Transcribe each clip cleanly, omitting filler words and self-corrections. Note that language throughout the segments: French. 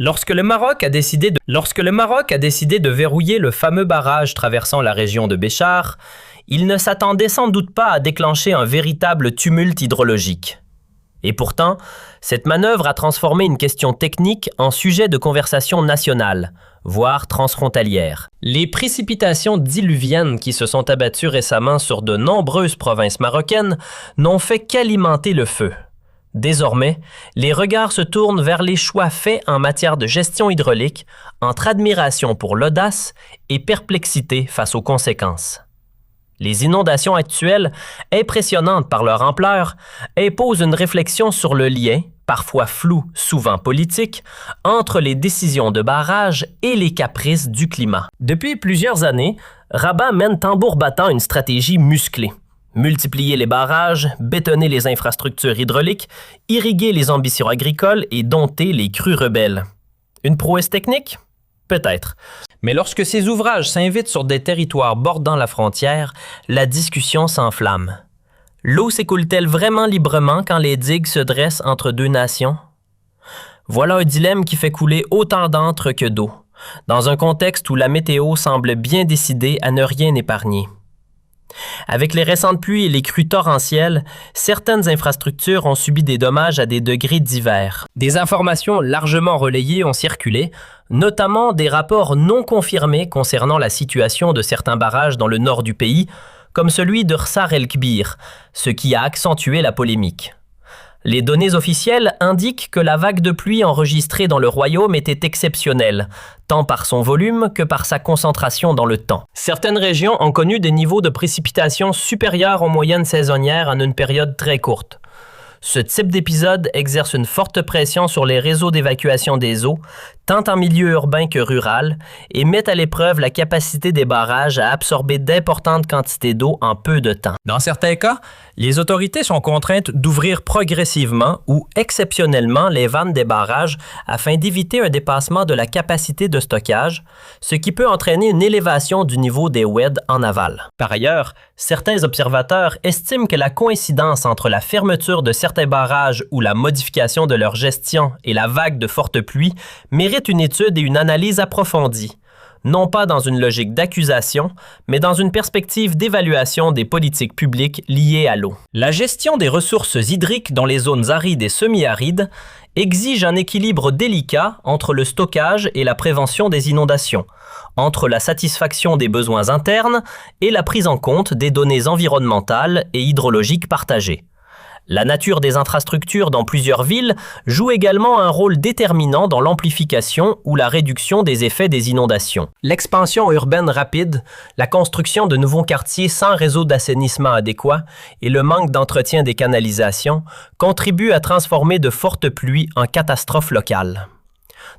Lorsque le Maroc a décidé de verrouiller le fameux barrage traversant la région de Béchar, il ne s'attendait sans doute pas à déclencher un véritable tumulte hydrologique. Et pourtant, cette manœuvre a transformé une question technique en sujet de conversation nationale, voire transfrontalière. Les précipitations diluviennes qui se sont abattues récemment sur de nombreuses provinces marocaines n'ont fait qu'alimenter le feu. Désormais, les regards se tournent vers les choix faits en matière de gestion hydraulique, entre admiration pour l'audace et perplexité face aux conséquences. Les inondations actuelles, impressionnantes par leur ampleur, imposent une réflexion sur le lien, parfois flou, souvent politique, entre les décisions de barrage et les caprices du climat. Depuis plusieurs années, Rabat mène tambour battant une stratégie musclée. Multiplier les barrages, bétonner les infrastructures hydrauliques, irriguer les ambitions agricoles et dompter les crues rebelles. Une prouesse technique? Peut-être. Mais lorsque ces ouvrages s'invitent sur des territoires bordant la frontière, la discussion s'enflamme. L'eau s'écoule-t-elle vraiment librement quand les digues se dressent entre deux nations? Voilà un dilemme qui fait couler autant d'encre que d'eau, dans un contexte où la météo semble bien décidée à ne rien épargner. Avec les récentes pluies et les crues torrentielles, certaines infrastructures ont subi des dommages à des degrés divers. Des informations largement relayées ont circulé, notamment des rapports non confirmés concernant la situation de certains barrages dans le nord du pays, comme celui de Rsar el-Kbir, ce qui a accentué la polémique. Les données officielles indiquent que la vague de pluie enregistrée dans le royaume était exceptionnelle, tant par son volume que par sa concentration dans le temps. Certaines régions ont connu des niveaux de précipitations supérieurs aux moyennes saisonnières en une période très courte. Ce type d'épisode exerce une forte pression sur les réseaux d'évacuation des eaux, tant en milieu urbain que rural, et met à l'épreuve la capacité des barrages à absorber d'importantes quantités d'eau en peu de temps. Dans certains cas, les autorités sont contraintes d'ouvrir progressivement ou exceptionnellement les vannes des barrages afin d'éviter un dépassement de la capacité de stockage, ce qui peut entraîner une élévation du niveau des WED en aval. Par ailleurs, certains observateurs estiment que la coïncidence entre la fermeture de certains barrages ou la modification de leur gestion et la vague de fortes pluies mérite une étude et une analyse approfondie, non pas dans une logique d'accusation, mais dans une perspective d'évaluation des politiques publiques liées à l'eau. La gestion des ressources hydriques dans les zones arides et semi-arides exige un équilibre délicat entre le stockage et la prévention des inondations, entre la satisfaction des besoins internes et la prise en compte des données environnementales et hydrologiques partagées. La nature des infrastructures dans plusieurs villes joue également un rôle déterminant dans l'amplification ou la réduction des effets des inondations. L'expansion urbaine rapide, la construction de nouveaux quartiers sans réseau d'assainissement adéquat et le manque d'entretien des canalisations contribuent à transformer de fortes pluies en catastrophes locales.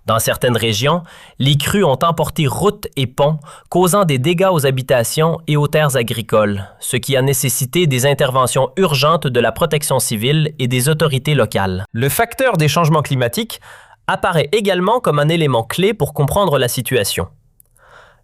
Dans certaines régions, les crues ont emporté routes et ponts, causant des dégâts aux habitations et aux terres agricoles, ce qui a nécessité des interventions urgentes de la protection civile et des autorités locales. Le facteur des changements climatiques apparaît également comme un élément clé pour comprendre la situation.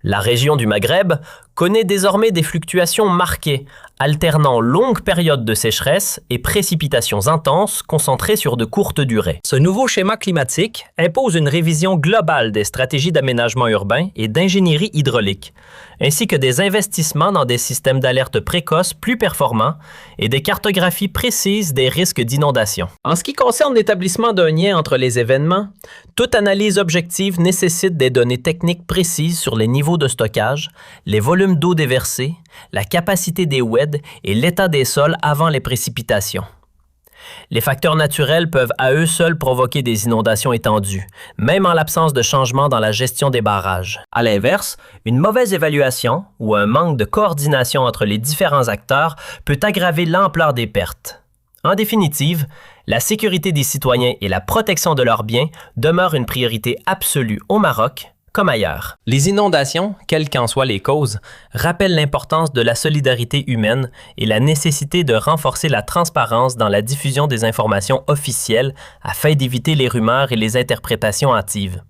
La région du Maghreb connaît désormais des fluctuations marquées, alternant longues périodes de sécheresse et précipitations intenses concentrées sur de courtes durées. Ce nouveau schéma climatique impose une révision globale des stratégies d'aménagement urbain et d'ingénierie hydraulique, ainsi que des investissements dans des systèmes d'alerte précoce plus performants et des cartographies précises des risques d'inondation. En ce qui concerne l'établissement d'un lien entre les événements, toute analyse objective nécessite des données techniques précises sur les niveaux de stockage, les volumes d'eau déversés, la capacité des WED et l'état des sols avant les précipitations. Les facteurs naturels peuvent à eux seuls provoquer des inondations étendues, même en l'absence de changement dans la gestion des barrages. À l'inverse, une mauvaise évaluation ou un manque de coordination entre les différents acteurs peut aggraver l'ampleur des pertes. En définitive, la sécurité des citoyens et la protection de leurs biens demeurent une priorité absolue au Maroc comme ailleurs. Les inondations, quelles qu'en soient les causes, rappellent l'importance de la solidarité humaine et la nécessité de renforcer la transparence dans la diffusion des informations officielles afin d'éviter les rumeurs et les interprétations hâtives.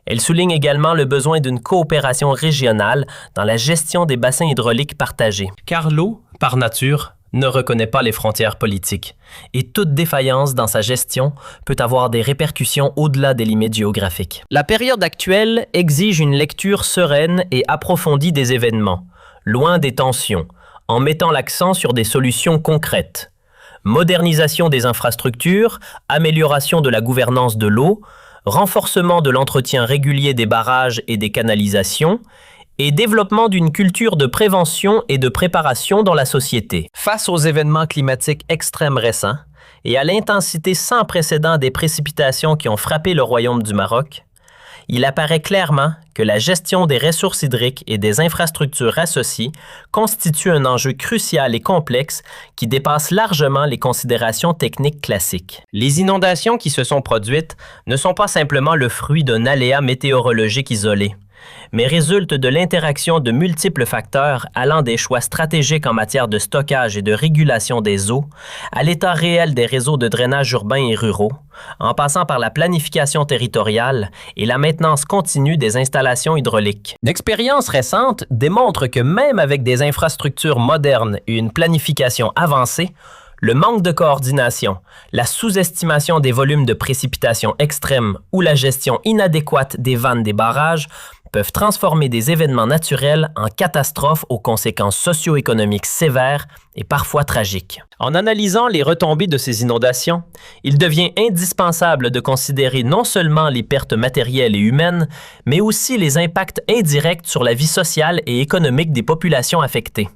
Elle souligne également le besoin d'une coopération régionale dans la gestion des bassins hydrauliques partagés. Car l'eau, par nature, ne reconnaît pas les frontières politiques et toute défaillance dans sa gestion peut avoir des répercussions au-delà des limites géographiques. La période actuelle exige une lecture sereine et approfondie des événements, loin des tensions, en mettant l'accent sur des solutions concrètes. Modernisation des infrastructures, amélioration de la gouvernance de l'eau, renforcement de l'entretien régulier des barrages et des canalisations, et développement d'une culture de prévention et de préparation dans la société. Face aux événements climatiques extrêmes récents et à l'intensité sans précédent des précipitations qui ont frappé le Royaume du Maroc, il apparaît clairement que la gestion des ressources hydriques et des infrastructures associées constitue un enjeu crucial et complexe qui dépasse largement les considérations techniques classiques. Les inondations qui se sont produites ne sont pas simplement le fruit d'un aléa météorologique isolé, mais résulte de l'interaction de multiples facteurs allant des choix stratégiques en matière de stockage et de régulation des eaux, à l'état réel des réseaux de drainage urbains et ruraux, en passant par la planification territoriale et la maintenance continue des installations hydrauliques. L'expérience récente démontre que même avec des infrastructures modernes et une planification avancée, le manque de coordination, la sous-estimation des volumes de précipitations extrêmes ou la gestion inadéquate des vannes des barrages peuvent transformer des événements naturels en catastrophes aux conséquences socio-économiques sévères et parfois tragiques. En analysant les retombées de ces inondations, il devient indispensable de considérer non seulement les pertes matérielles et humaines, mais aussi les impacts indirects sur la vie sociale et économique des populations affectées.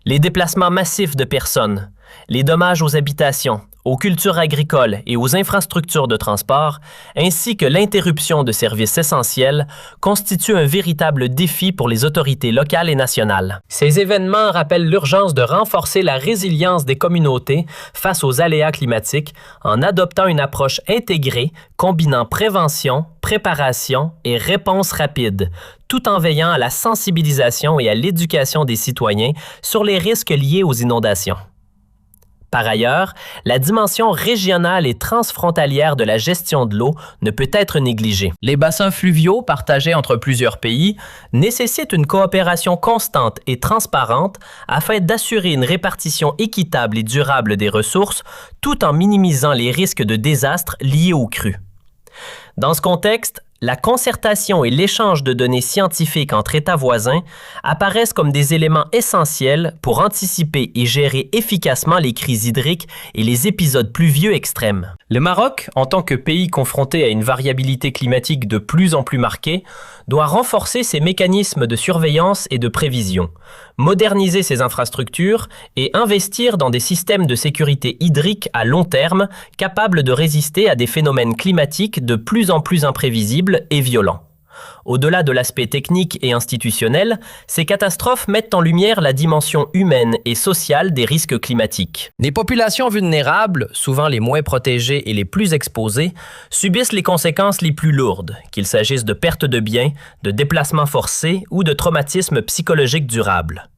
Les déplacements massifs de personnes, les dommages aux habitations, aux cultures agricoles et aux infrastructures de transport, ainsi que l'interruption de services essentiels, constituent un véritable défi pour les autorités locales et nationales. Ces événements rappellent l'urgence de renforcer la résilience des communautés face aux aléas climatiques en adoptant une approche intégrée combinant prévention, préparation et réponse rapide, tout en veillant à la sensibilisation et à l'éducation des citoyens sur les risques liés aux inondations. Par ailleurs, la dimension régionale et transfrontalière de la gestion de l'eau ne peut être négligée. Les bassins fluviaux partagés entre plusieurs pays nécessitent une coopération constante et transparente afin d'assurer une répartition équitable et durable des ressources tout en minimisant les risques de désastres liés aux crues. Dans ce contexte, la concertation et l'échange de données scientifiques entre États voisins apparaissent comme des éléments essentiels pour anticiper et gérer efficacement les crises hydriques et les épisodes pluvieux extrêmes. Le Maroc, en tant que pays confronté à une variabilité climatique de plus en plus marquée, doit renforcer ses mécanismes de surveillance et de prévision, moderniser ses infrastructures et investir dans des systèmes de sécurité hydrique à long terme capables de résister à des phénomènes climatiques de plus en plus imprévisibles et violents. Au-delà de l'aspect technique et institutionnel, ces catastrophes mettent en lumière la dimension humaine et sociale des risques climatiques. Les populations vulnérables, souvent les moins protégées et les plus exposées, subissent les conséquences les plus lourdes, qu'il s'agisse de pertes de biens, de déplacements forcés ou de traumatismes psychologiques durables.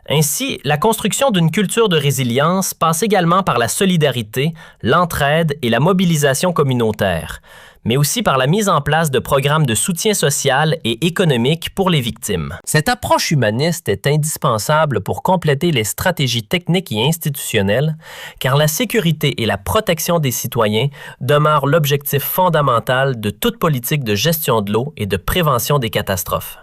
Ainsi, la construction d'une culture de résilience passe également par la solidarité, l'entraide et la mobilisation communautaire, mais aussi par la mise en place de programmes de soutien social et économique pour les victimes. Cette approche humaniste est indispensable pour compléter les stratégies techniques et institutionnelles, car la sécurité et la protection des citoyens demeurent l'objectif fondamental de toute politique de gestion de l'eau et de prévention des catastrophes.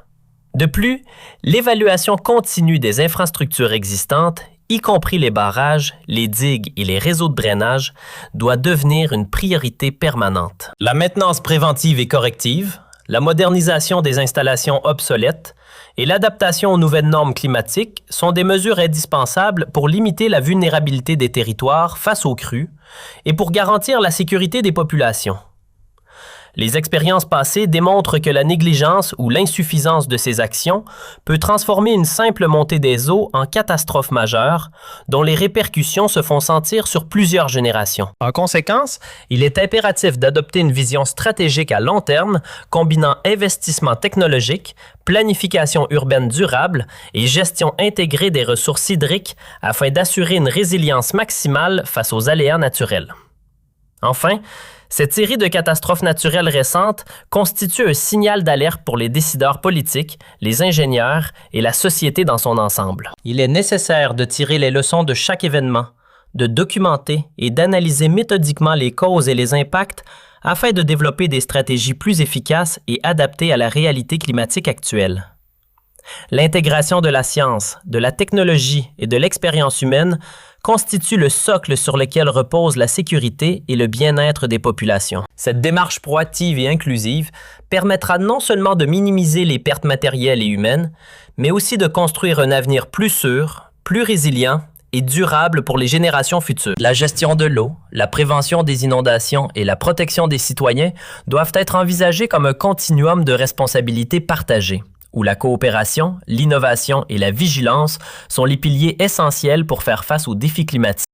De plus, l'évaluation continue des infrastructures existantes, y compris les barrages, les digues et les réseaux de drainage, doit devenir une priorité permanente. La maintenance préventive et corrective, la modernisation des installations obsolètes et l'adaptation aux nouvelles normes climatiques sont des mesures indispensables pour limiter la vulnérabilité des territoires face aux crues et pour garantir la sécurité des populations. Les expériences passées démontrent que la négligence ou l'insuffisance de ces actions peut transformer une simple montée des eaux en catastrophe majeure, dont les répercussions se font sentir sur plusieurs générations. En conséquence, il est impératif d'adopter une vision stratégique à long terme, combinant investissement technologique, planification urbaine durable et gestion intégrée des ressources hydriques afin d'assurer une résilience maximale face aux aléas naturels. Enfin, Cette série de catastrophes naturelles récentes constitue un signal d'alerte pour les décideurs politiques, les ingénieurs et la société dans son ensemble. Il est nécessaire de tirer les leçons de chaque événement, de documenter et d'analyser méthodiquement les causes et les impacts afin de développer des stratégies plus efficaces et adaptées à la réalité climatique actuelle. L'intégration de la science, de la technologie et de l'expérience humaine constitue le socle sur lequel repose la sécurité et le bien-être des populations. Cette démarche proactive et inclusive permettra non seulement de minimiser les pertes matérielles et humaines, mais aussi de construire un avenir plus sûr, plus résilient et durable pour les générations futures. La gestion de l'eau, la prévention des inondations et la protection des citoyens doivent être envisagées comme un continuum de responsabilités partagées, où la coopération, l'innovation et la vigilance sont les piliers essentiels pour faire face aux défis climatiques.